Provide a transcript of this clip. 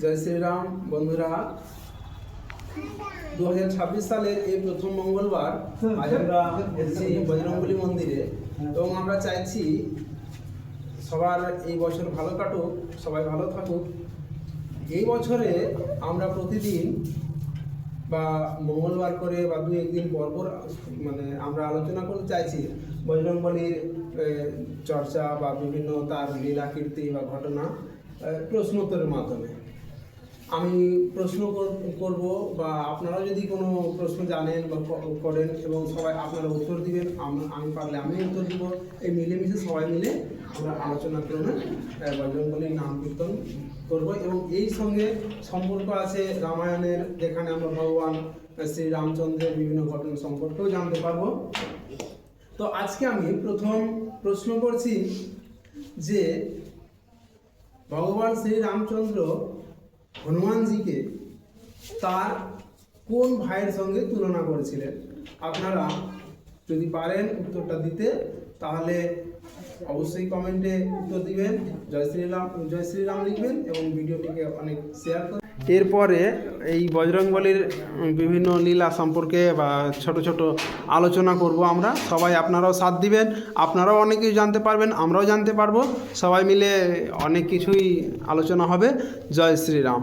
জয় শ্রীরাম বন্ধুরা। 2026 সালের এই প্রথম মঙ্গলবার আজ আমরা এসেছি বজরংবলী মন্দিরে এবং আমরা চাইছি সবার এই বছর ভালো কাটুক, সবাই ভালো থাকুক। এই বছরে আমরা প্রতিদিন বা মঙ্গলবার করে বা দু একদিন পর পর আমরা আলোচনা করতে চাইছি বজরংবলীর চর্চা বা বিভিন্ন তার লীলা কীর্তি বা ঘটনা প্রশ্নোত্তরের মাধ্যমে। আমি প্রশ্ন করব বা আপনারা যদি কোনো প্রশ্ন জানেন বা করেন এবং সবাই আপনারা উত্তর দিবেন, আমি পারলে আমি উত্তর দিব। এই মিলেমিশে সবাই মিলে আমরা আলোচনা ক্রমে বজরংবলীর নাম কীর্তন করব এবং এই সঙ্গে সম্পর্ক আছে রামায়ণের, যেখানে আমরা ভগবান শ্রী রামচন্দ্রের বিভিন্ন ঘটনা সম্পর্কেও জানতে পারবো। তো আজকে আমি প্রথম প্রশ্ন করছি যে ভগবান শ্রী রামচন্দ্র হনুমানজিকে তার কোন ভাইয়ের সঙ্গে তুলনা করেছিলেন? আপনারা যদি পারেন উত্তরটা দিতে তাহলে অবশ্যই কমেন্টে উত্তর দিবেন, জয় শ্রীরাম লিখবেন এবং ভিডিওটিকে অনেক শেয়ার করবেন। এরপরে এই বজরংবলীর বিভিন্ন লীলা সম্পর্কে বা ছোট ছোট আলোচনা করব আমরা। সবাই আপনারাও সাথ দিবেন, আপনারাও অনেক কিছু জানতে পারবেন, আমরাও জানতে পারবো। সবাই মিলে অনেক কিছুই আলোচনা হবে। জয় শ্রীরাম।